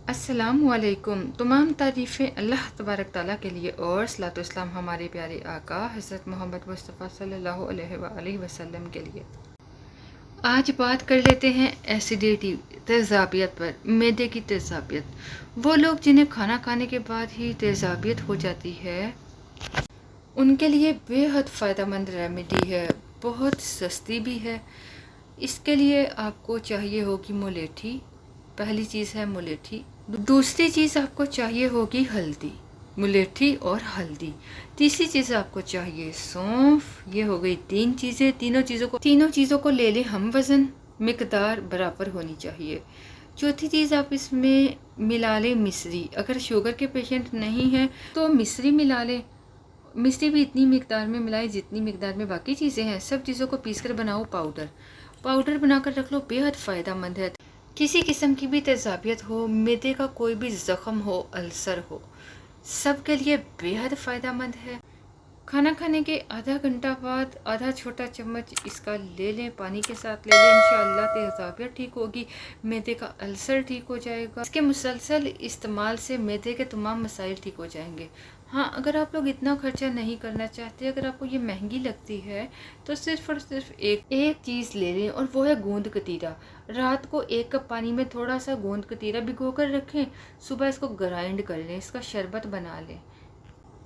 अस्सलामुअलैकुम। तमाम तारीफ़ें अल्लाह तबारक ताला के लिए और सलातो इस्लाम हमारे प्यारे आका हज़रत मोहम्मद मुस्तफ़ा सल्लल्लाहु अलैहि वसल्लम के लिए। आज बात कर लेते हैं एसिडिटी तेज़ाबियत पर। मैदे की तेज़ाबियत। वो लोग जिन्हें खाना खाने के बाद ही तेज़ाबियत हो जाती है, उनके लिए बेहद फ़ायदेमंद रेमेडी है, बहुत सस्ती भी है। इसके लिए आपको चाहिए होगी मुलेठी। पहली चीज़ है मुलेठी। दूसरी चीज़ आपको चाहिए होगी हल्दी, मुलेठी और हल्दी। तीसरी चीज़ आपको चाहिए सौंफ। ये हो गई तीन चीज़ें। तीनों चीज़ों को ले लें हम वज़न, मिकदार बराबर होनी चाहिए। चौथी चीज़ आप इसमें मिला लें मिश्री। अगर शुगर के पेशेंट नहीं हैं तो मिश्री मिला लें। मिश्री भी इतनी मिकदार में मिलाएं जितनी मिकदार में बाकी चीज़ें हैं। सब चीज़ों को पीसकर बनाओ पाउडर बनाकर रख लो। बेहद फ़ायदेमंद है। किसी किस्म की भी तेज़ाबियत हो, मैदे का कोई भी ज़ख़म हो, अल्सर हो, सब के लिए बेहद फ़ायदेमंद है। खाना खाने के आधा घंटा बाद आधा छोटा चम्मच इसका ले लें, पानी के साथ ले लें। इंशाअल्लाह तेज़ाबियत ठीक होगी, मैदे का अल्सर ठीक हो जाएगा। इसके मुसलसल इस्तेमाल से मैदे के तमाम मसाइल ठीक हो जाएंगे। हाँ, अगर आप लोग इतना खर्चा नहीं करना चाहते, अगर आपको ये महंगी लगती है, तो सिर्फ और सिर्फ एक चीज़ ले लें और वो है गोंद कतीरा। रात को 1 कप पानी में थोड़ा सा गोंद कतीरा भिगो कर रखें, सुबह इसको ग्राइंड कर लें, इसका शरबत बना लें।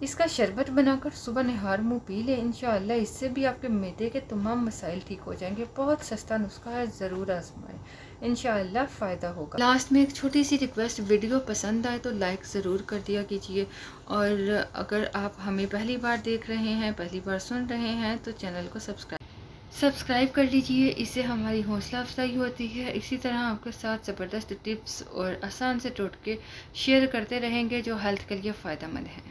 इसका शरबत बनाकर सुबह निहार मुँह पी लें। इंशाअल्लाह इससे भी आपके मैदे के तमाम मसाइल ठीक हो जाएंगे। बहुत सस्ता नुस्खा है, ज़रूर आजमाएं, इंशाअल्लाह फ़ायदा होगा। लास्ट में एक छोटी सी रिक्वेस्ट, वीडियो पसंद आए तो लाइक ज़रूर कर दिया कीजिए। और अगर आप हमें पहली बार देख रहे हैं, पहली बार सुन रहे हैं, तो चैनल को सब्सक्राइब कर लीजिए। इससे हमारी हौसला अफजाई होती है। इसी तरह आपके साथ ज़बरदस्त टिप्स और आसान से टोटके शेयर करते रहेंगे जो हेल्थ के लिए फ़ायदेमंद हैं।